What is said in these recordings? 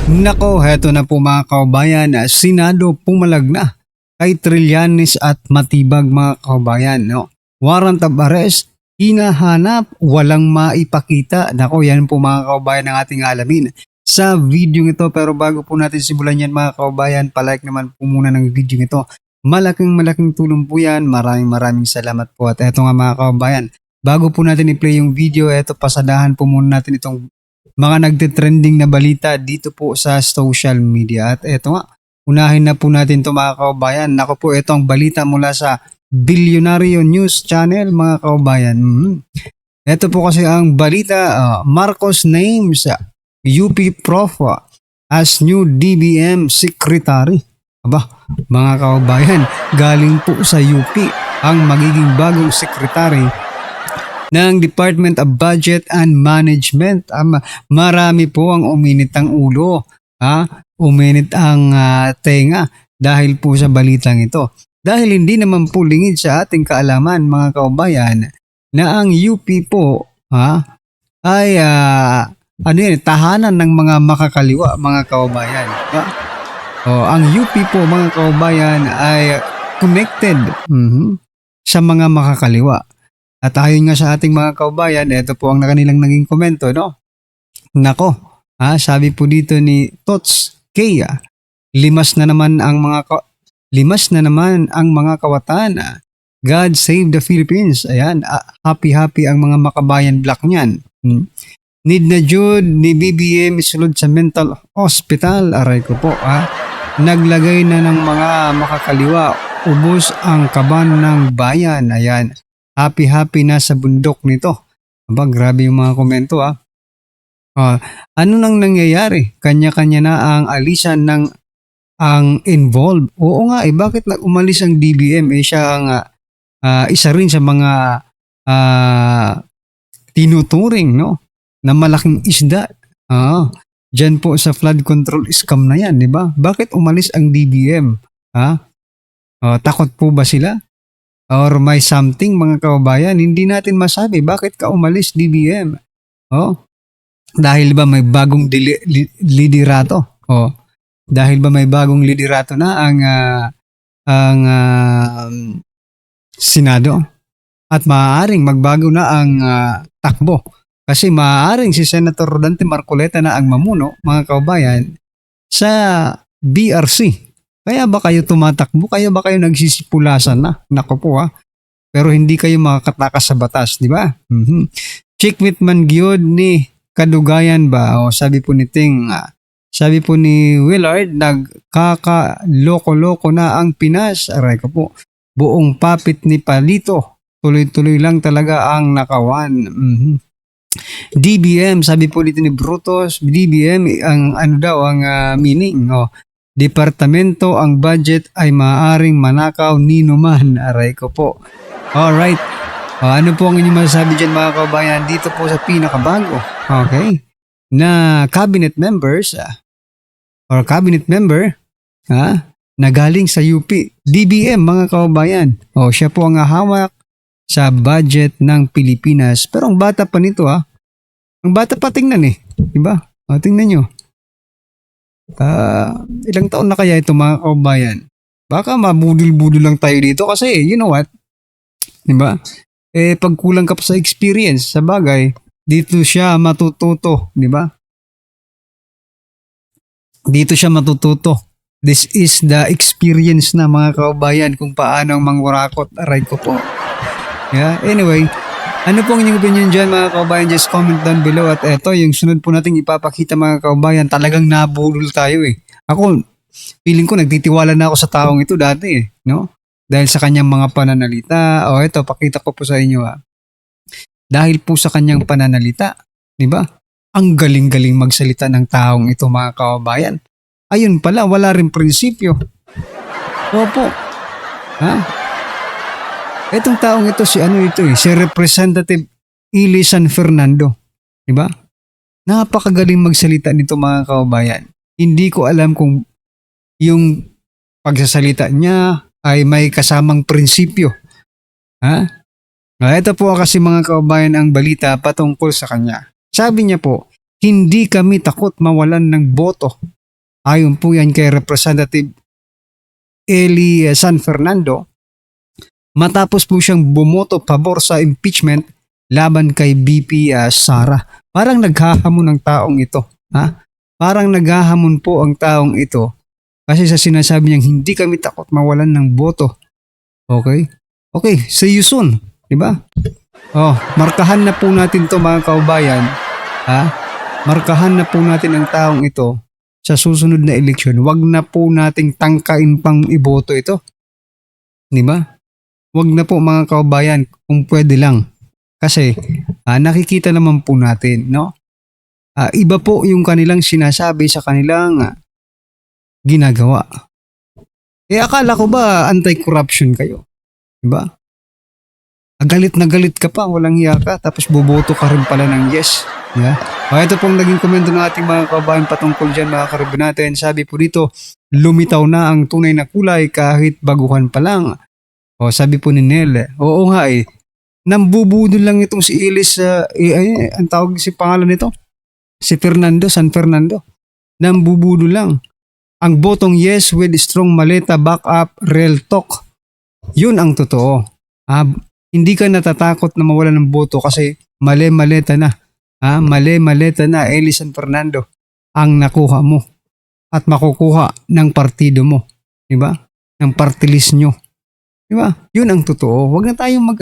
Nako, heto na po mga kababayan, Senado pumalag na kay Trillanes at Matibag mga kababayan. No? Warrant of arrest, hinahanap, walang maipakita. Nako, yan po mga kababayan ang ating alamin sa video ito. Pero bago po natin simulan yan mga kababayan, palike naman po muna ng video ito. Malaking tulong po yan. Maraming salamat po. At eto nga mga kababayan, bago po natin i-play yung video, eto pasadahan po muna natin itong mga nagtitrending na balita dito po sa social media. At eto nga, unahin na po natin ito mga kababayan. Nako po, ito ang balita mula sa Bilyonaryo News Channel mga kababayan. Ito po kasi ang balita, Marcos names UP Prof as new DBM Secretary. Aba, mga kababayan, galing po sa UP ang magiging bagong secretary ng Department of Budget and Management. Marami po ang uminit ang ulo, uminit ang tenga dahil po sa balitang ito. Dahil hindi naman po lingid sa ating kaalaman mga kababayan na ang UP po ay tahanan ng mga makakaliwa mga kababayan. Ang UP po mga kababayan ay connected sa mga makakaliwa. At ayon nga sa ating mga kababayan, ito po ang kanilang naging komento, no? Nako, sabi po dito ni Tots Kaya, limas na naman ang mga kawatan. God save the Philippines. Ayan, happy ang mga makabayan black niyan. Need na jud ni BBM isulod sa mental hospital. Aray ko po, naglagay na ng mga makakaliwa. Ubos ang kaban ng bayan. Ayan. Happy na sa bundok nito. Aba, grabe yung mga komento ano nang nangyayari? Kanya-kanya na ang alisan ng ang involved. Oo nga, bakit umalis ang DBM? Siya ang isa rin sa mga tinuturing, no? Na malaking isda. Diyan po sa flood control scam na yan, di ba? Bakit umalis ang DBM? Takot po ba sila? Or may something mga kababayan, hindi natin masabi bakit ka umalis DBM. Dahil ba may bagong liderato? Dahil ba may bagong liderato na ang Senado? At maaaring magbago na ang takbo. Kasi maaaring si Senator Rodante Marcoleta na ang mamuno, mga kababayan, sa BRC. Kaya ba kayo tumatakbo? Kaya ba kayo nagsisipulasan na? Nako po Pero hindi kayo makakatakas sa batas, di ba? Chikmit man gyud ni kadugayan ba? Sabi po ni Ting, sabi po ni Willard, nagkakaloko-loko na ang Pinas. Aray ko po, buong papit ni Palito. Tuloy-tuloy lang talaga ang nakawan. DBM, sabi po dito ni Brutus, DBM, ang meaning, departamento ang budget ay maaaring manakaw nino man. Aray ko po. Alright. Ano po ang inyong masasabi dyan mga kababayan dito po sa pinakabago? Okay. Na cabinet members or cabinet member na galing sa UP. DBM mga kababayan. Siya po ang hawak sa budget ng Pilipinas. Pero ang bata pa nito ang bata pa tingnan diba? Tingnan nyo. Ilang taon na kaya ito mga kababayan? Baka mabudol-budol lang tayo dito kasi you know what? Diba? Pag kulang ka pa sa experience sa bagay, dito siya matututo, diba? Dito siya matututo. This is the experience na mga kababayan kung paano ang mangwarakot. Aray ko po. Anyway, ano pong inyong opinion dyan mga kababayan? Just comment down below. At eto, yung sunod po nating ipapakita mga kababayan, talagang nabulol tayo Ako, feeling ko nagtitiwala na ako sa taong ito dati no? Dahil sa kanyang mga pananalita. Ito, pakita ko po sa inyo Dahil po sa kanyang pananalita, di ba? Ang galing-galing magsalita ng taong ito mga kababayan. Ayun pala, wala rin prinsipyo. Opo. Etong taong ito, si Representative Ili San Fernando. Diba? Napakagaling magsalita nito mga kababayan. Hindi ko alam kung yung pagsasalita niya ay may kasamang prinsipyo. Ito po kasi mga kababayan ang balita patungkol sa kanya. Sabi niya po, hindi kami takot mawalan ng boto Ayon po yan kay Representative Eli San Fernando, matapos po siyang bumoto pabor sa impeachment laban kay BP Sara. Parang naghahamon ng taong ito. Ha? Parang naghahamon po ang taong ito kasi sa sinasabi niyang hindi kami takot mawalan ng boto. Okay? Okay, see you soon. Diba? Oh, markahan na po natin to mga kaubayan. Ha? Markahan na po natin ang taong ito sa susunod na eleksyon. Wag na po nating tangkain pang iboto ito. Di ba? Wag na po mga kaubayan kung pwede lang. Kasi nakikita naman po natin, no? Iba po yung kanilang sinasabi sa kanilang ginagawa. Akala ko ba anti-corruption kayo? Di ba? Galit na galit ka pa, walang hiya ka, tapos boboto ka rin pala ng yes. Yeah. Ito pong naging komento ng ating mga kabayan patungkol dyan mga karibin natin. Sabi po dito, lumitaw na ang tunay na kulay kahit baguhan pa lang. Sabi po ni Nel, oo nga nambubudol lang itong si Ilis, ang tawag si pangalan nito? Si Fernando, San Fernando. Nambubudol lang. Ang botong yes with strong maleta backup real talk. Yun ang totoo. Hindi ka natatakot na mawala ng boto kasi mali-maleta na. Mali-maleta na Eli San Fernando ang nakuha mo at makukuha ng partido mo. Diba? Ng party list nyo. Diba? Yun ang totoo. Huwag na tayong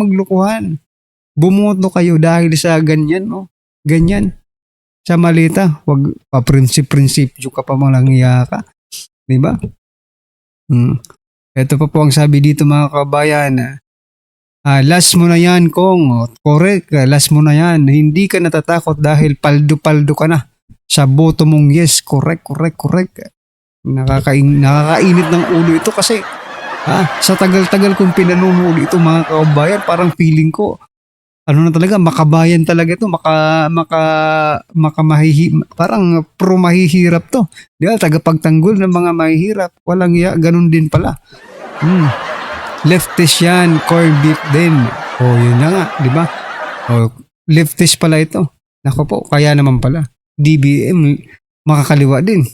maglukuhan. Bumoto kayo dahil sa ganyan, no? Ganyan. Sa malita, huwag pa-prinsip-prinsipyo ka pa malang iya ka. Diba? Ito pa po ang sabi dito mga kabayan. Last mo na yan, Kong. Correct, last mo na yan. Hindi ka natatakot dahil paldo-paldo ka na sa boto mong yes. Correct. Nakakainit ng ulo ito kasi sa tagal-tagal kong pinanunood ito mga kabayan, parang feeling ko, talaga, makabayan talaga ito, parang pro mahihirap to. Di ba? Tagapagtanggol ng mga mahihirap. Walang iya, ganun din pala. Leftist yan, corned beef din. Yun na nga, di ba? Leftist pala ito. Nako po, kaya naman pala. DBM, makakaliwa din.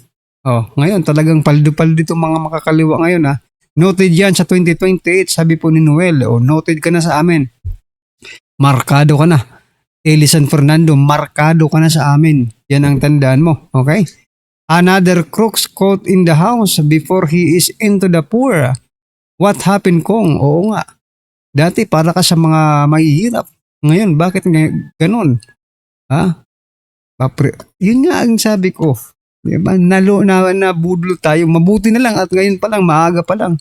Ngayon, talagang paldo-paldo itong mga makakaliwa ngayon Noted yan sa 2028, sabi po ni Noel. Noted ka na sa amin. Markado ka na. Eli San Fernando, markado ka na sa amin. Yan ang tandaan mo, okay? Another crooks caught in the house before he is into the poor. What happened, Kong? Oo nga. Dati para ka sa mga mahihirap. Ngayon, bakit ganun? Yun nga ang sabi ko. Diba? Nabudlo tayo. Mabuti na lang at ngayon pa lang, maaga pa lang.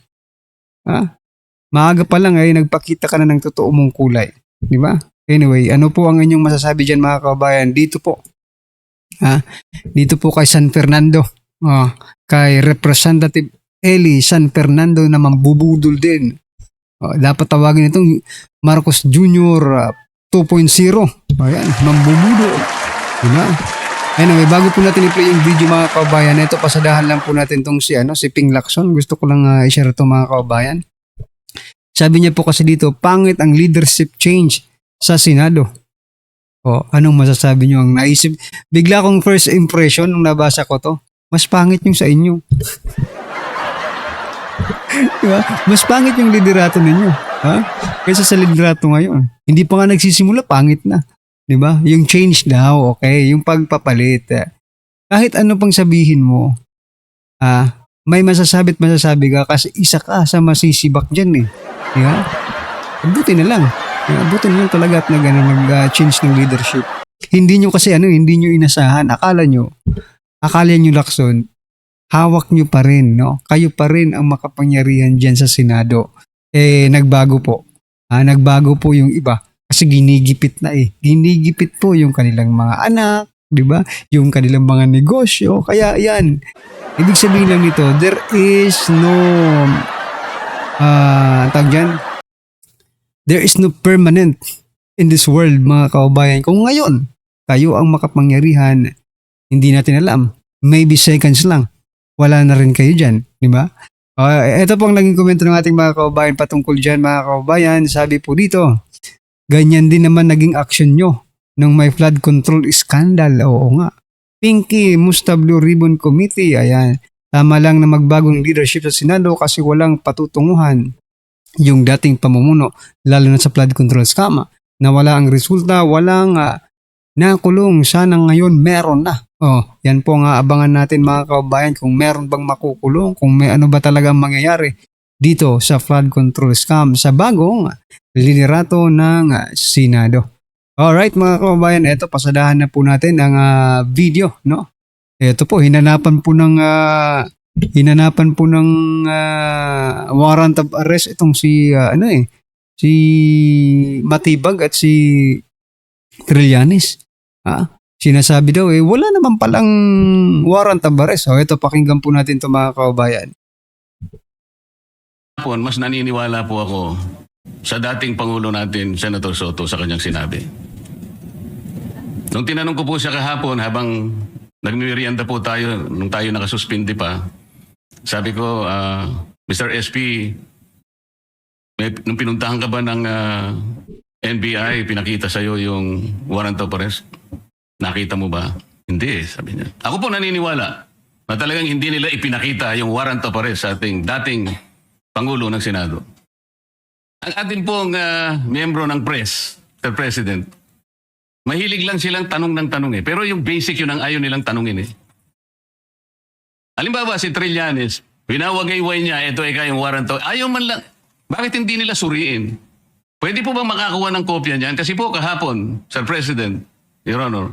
Maaga pa lang ay nagpakita ka na ng totoo mong kulay. Diba? Anyway, ano po ang inyong masasabi dyan mga kabayan? Dito po. Dito po kay San Fernando. Kay Representative Eli San Fernando na mambubudol din. Dapat tawagin itong Marcos Jr. 2.0. Ayan, mambubudol. Diba? Anyway, bago po natin i-play yung video mga kabayan, ito pasadahan lang po natin itong si Ping Lacson. Gusto ko lang i-share ito mga kabayan. Sabi niya po kasi dito, pangit ang leadership change sa Senado. Anong masasabi niyo ang naisip? Bigla kong first impression nung nabasa ko to, mas pangit yung sa inyo. Diba? Mas pangit yung liderato ninyo. Kaysa sa liderato ngayon. Hindi pa nga nagsisimula, pangit na. Diba? Yung change daw, okay? Yung pagpapalit. Kahit ano pang sabihin mo, may masasabi ka kasi isa ka sa masisibak dyan Diba? Buti na lang. Buti na lang talaga at nag-change ng leadership. Hindi nyo kasi hindi nyo inasahan. Akala nyo Lacson, hawak nyo pa rin, no? Kayo pa rin ang makapangyarihan dyan sa Senado. Nagbago po. Nagbago po yung iba. Kasi ginigipit na Ginigipit po yung kanilang mga anak, di ba? Yung kanilang mga negosyo. Kaya yan. Ibig sabihin lang nito, there is no there is no permanent in this world mga kaubayan. Kung ngayon, kayo ang makapangyarihan, hindi natin alam. Maybe seconds lang. Wala na rin kayo dyan. Di ba? Ito pong naging komento ng ating mga kaubayan patungkol dyan mga kaubayan. Sabi po dito, ganyan din naman naging action nyo nung may flood control scandal. Oo nga. Pinky Musta Blue Ribbon Committee. Ayan. Tama lang na magbagong leadership sa Senado kasi walang patutunguhan yung dating pamumuno, lalo na sa flood control scam. Na wala ang resulta, walang nakulong. Sana ngayon meron na. Yan po nga abangan natin mga kababayan kung meron bang makukulong, kung may ano ba talagang mangyayari dito sa flood control scam sa bagong liderato ng Senado. Alright mga kababayan, eto pasadahan na po natin ang video, no? Ito po hinanapan po ng warrant of arrest itong si si Matibag at si Trillanes. Sinasabi daw wala naman palang warrant of arrest. Ito pakinggan po natin 'to mga kababayan. Mas naniniwala po ako sa dating Pangulo natin, Senator Soto, sa kanyang sinabi. Nung tinanong ko po siya kahapon habang nagmimerienda po tayo, nung tayo nakasuspindi pa, sabi ko, Mr. SP, nung pinuntahan ka ba ng NBI, pinakita sa'yo yung warrant of arrest? Nakita mo ba? Hindi, sabi niya. Ako po naniniwala na talagang hindi nila ipinakita yung warrant of arrest sa ating dating Pangulo ng Senado. Ang ating pong miyembro ng press, Mr. President, mahilig lang silang tanong ng tanong pero yung basic yun ang ayaw nilang tanongin Halimbawa si Trillanes, pinawagayway niya, ito yung warrant of ayaw man lang. Bakit hindi nila suriin? Pwede po bang makakuha ng kopya niyan? Kasi po kahapon, Sir President, Your Honor,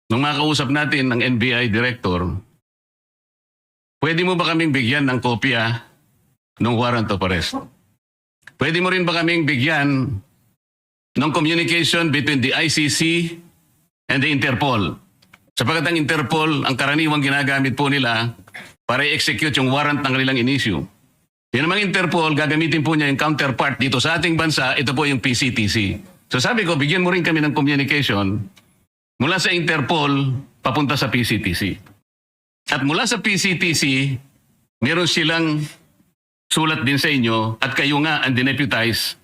nung makausap natin ng NBI Director, pwede mo ba kaming bigyan ng kopya ng warrant of arrest? Pwede mo rin ba kaming bigyan ng communication between the ICC and the Interpol? Sapagkat ang Interpol, ang karaniwang ginagamit po nila para i-execute yung warrant ng kanilang in-issue. Yung namang Interpol, gagamitin po niya yung counterpart dito sa ating bansa, ito po yung PCTC. So sabi ko, bigyan mo rin kami ng communication mula sa Interpol papunta sa PCTC. At mula sa PCTC, meron silang sulat din sa inyo at kayo nga ang dineputize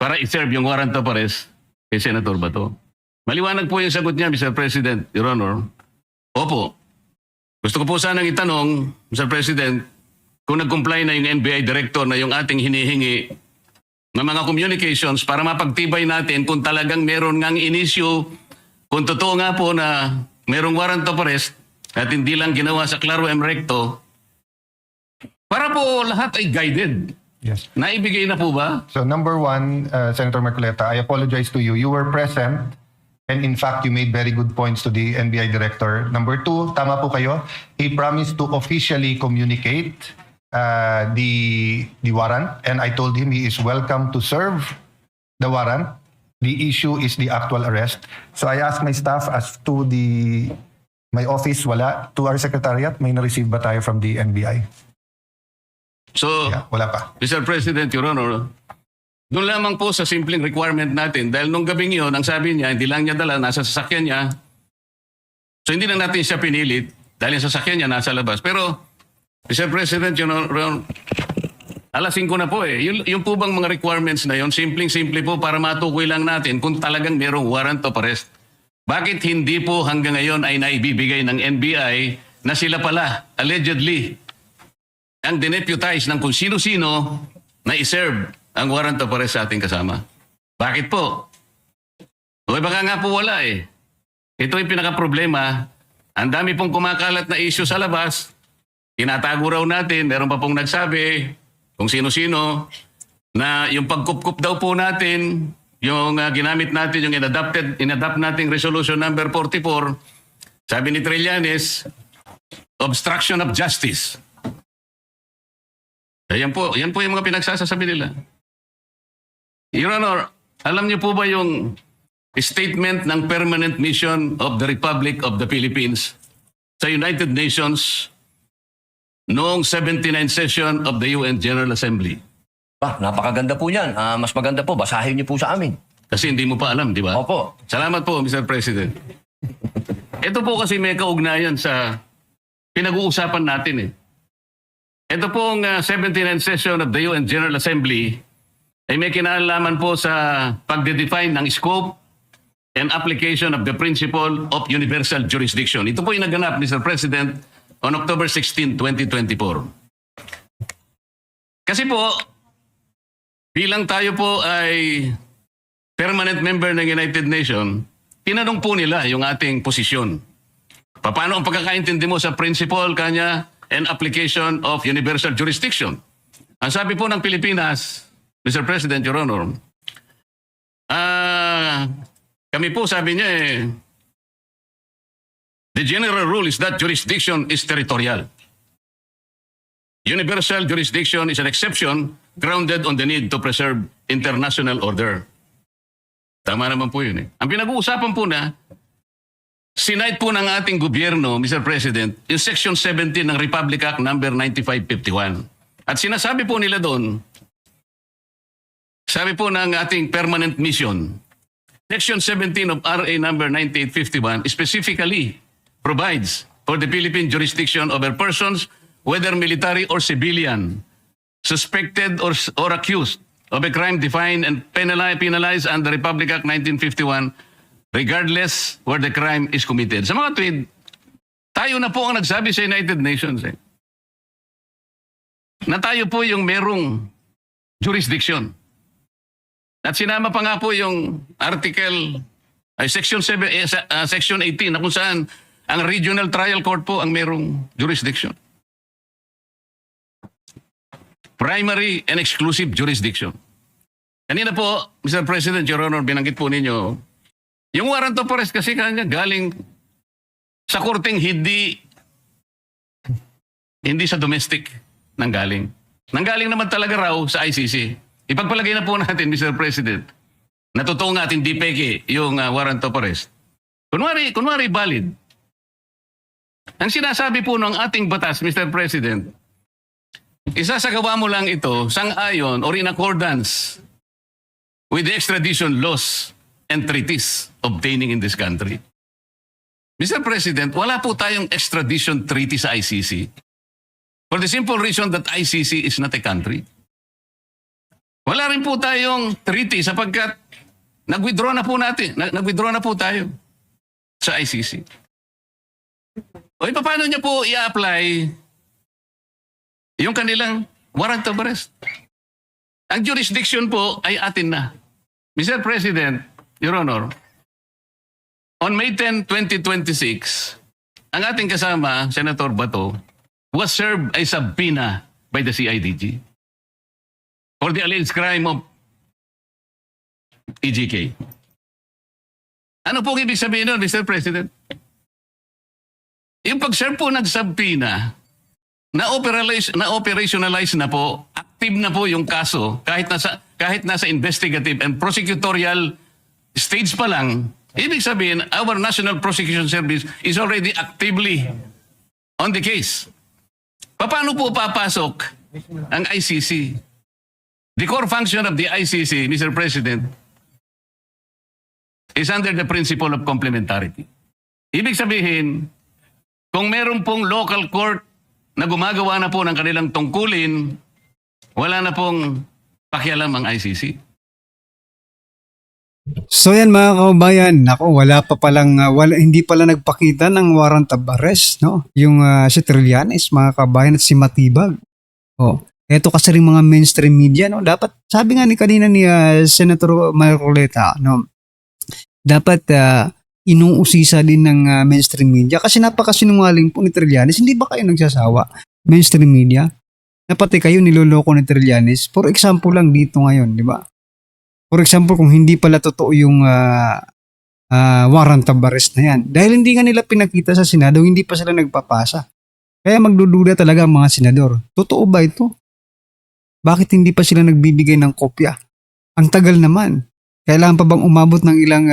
para i-serve yung warrant of arrest kay Senator Bato. Maliwanag po yung sagot niya, Mr. President, Your Honor. Opo. Gusto ko po sanang itanong, Mr. President, kung nag-comply na yung NBI Director na yung ating hinihingi ng mga communications para mapagtibay natin kung talagang meron ngang in-issue, kung totoo nga po na merong warrant of arrest at hindi lang ginawa sa Claro M. Recto, para po lahat ay guided. Yes. Naibigay na po ba? So number one, Senator Marcoleta, I apologize to you. You were present and in fact, you made very good points to the NBI Director. Number two, tama po kayo. He promised to officially communicate the warrant and I told him he is welcome to serve the warrant. The issue is the actual arrest. So I asked my staff as to my office, wala. To our secretariat, may na-receive ba tayo from the NBI? So, Yeah, wala pa. Mr. President, Your Honor, doon lamang po sa simpleng requirement natin dahil nung gabing yun, ang sabi niya, hindi lang niya dala, nasa sasakyan niya. So hindi lang natin siya pinilit dahil yung sasakyan niya nasa labas. Pero, Mr. President, Your Honor, alas 5 na po Yung po bang mga requirements na yun, simpleng-simple po para matukoy lang natin kung talagang merong warrant of arrest. Bakit hindi po hanggang ngayon ay naibibigay ng NBI na sila pala, allegedly, ang dineputize ng kung sino-sino na iserve ang warrant of arrest sa ating kasama? Bakit po? O baka nga po wala Ito yung pinaka-problema. Ang dami pong kumakalat na issue sa labas. Tinatago raw natin. Meron pa pong nagsabi kung sino-sino na yung pagkup-kup daw po natin, yung ginamit natin, yung inadapt nating resolution number 44, sabi ni Trillanes, obstruction of justice. Yan po yung mga pinagsasasabi nila. Your Honor, alam niyo po ba yung statement ng Permanent Mission of the Republic of the Philippines sa United Nations noong 79th session of the UN General Assembly? Napakaganda po yan. Mas maganda po, basahin niyo po sa amin. Kasi hindi mo pa alam, di ba? Opo. Salamat po, Mr. President. Ito po kasi may kaugnayan sa pinag-uusapan natin Ito pong 79th session of the UN General Assembly ay may kinalaman po sa pagde-define ng scope, and application of the principle of universal jurisdiction. Ito po yung naganap, Mr. President, on October 16, 2024. Kasi po, bilang tayo po ay permanent member ng United Nations, tinanong po nila yung ating posisyon. Paano ang pagkakaintindi mo sa principle kanya and application of universal jurisdiction? Ang sabi po ng Pilipinas, Mr. President, Your Honor, kami po sabi niya the general rule is that jurisdiction is territorial. Universal jurisdiction is an exception grounded on the need to preserve international order. Tama naman po yun. Ang pinag-uusapan po na, sinight po ng ating gobyerno, Mr. President, yung Section 17 ng Republic Act number 9551. At sinasabi po nila doon, sabi po ng ating permanent mission, Section 17 of RA number 9851 specifically provides for the Philippine jurisdiction over persons, whether military or civilian, suspected or accused of a crime defined and penalized under Republic Act 1951, regardless where the crime is committed. Sa mga tweet, tayo na po ang nagsabi sa United Nations na tayo po yung merong jurisdiction. At sinama pa nga po yung Section 18 na kung saan ang Regional Trial Court po ang merong jurisdiction. Primary and exclusive jurisdiction. Kanina po, Mr. President, Your Honor, binanggit po ninyo, yung warrant of arrest kasi kanya galing sa korteng hindi sa domestic nanggaling. Nanggaling naman talaga raw sa ICC. Ipagpalagay na po natin, Mr. President, na totoo nga at hindi peke yung warrant of arrest. Kunwari valid. Ang sinasabi po ng ating batas, Mr. President, isasagawa mo lang ito sang-ayon or in accordance with the extradition laws and treaties obtaining in this country. Mr. President, wala po tayong extradition treaty sa ICC for the simple reason that ICC is not a country. Wala rin po tayong treaty sapagkat nag-withdraw na po tayo sa ICC. O paano niya po i-apply yung kanilang warrant of arrest? Ang jurisdiction po ay atin na. Mr. President, Your Honor, on May 10, 2026, ang ating kasama, Senator Bato, was served a subpoena by the CIDG for the alleged crime of EJK. Ano po ibig sabihin nun, Mr. President? Yung pag-serve po ng subpoena, na-operationalize na po, active na po yung kaso, kahit nasa investigative and prosecutorial stage pa lang, ibig sabihin, our National Prosecution Service is already actively on the case. Paano po papasok ang ICC? The core function of the ICC, Mr. President, is under the principle of complementarity. Ibig sabihin, kung meron pong local court na gumagawa na po ng kanilang tungkulin, wala na pong pakialam ang ICC. So yan mga kaubayan, hindi pala nagpakita ng warrant of arrest, no? Yung si Trillanes, mga kaubayan, at si Matibag. Eto kasi rin mga mainstream media, no? Dapat, sabi nga kanina ni Senator Marcoleta, no? Dapat inuusisa din ng mainstream media kasi napakasinungaling po ni Trillanes. Hindi ba kayo nagsasawa, mainstream media? Na pati kayo niloloko ni Trillanes. For example lang dito ngayon, di ba? For example, kung hindi pala totoo yung warrant of arrest na yan. Dahil hindi nga nila pinakita sa Senado, hindi pa sila nagpapasa. Kaya magdududa talaga ang mga senador. Totoo ba ito? Bakit hindi pa sila nagbibigay ng kopya? Ang tagal naman. Kailangan pa bang umabot ng ilang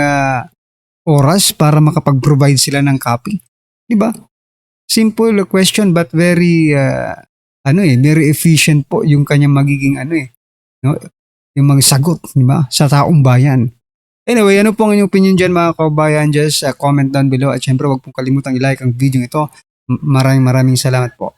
oras para makapag-provide sila ng copy? Di ba? Simple question but very very efficient po yung kanyang magiging no? Yung mga sagot, di ba? Sa taong bayan. Anyway, ano po ang inyong opinion dyan mga kaubayan? Just comment down below at syempre huwag pong kalimutang i-like ang video ito. Maraming salamat po.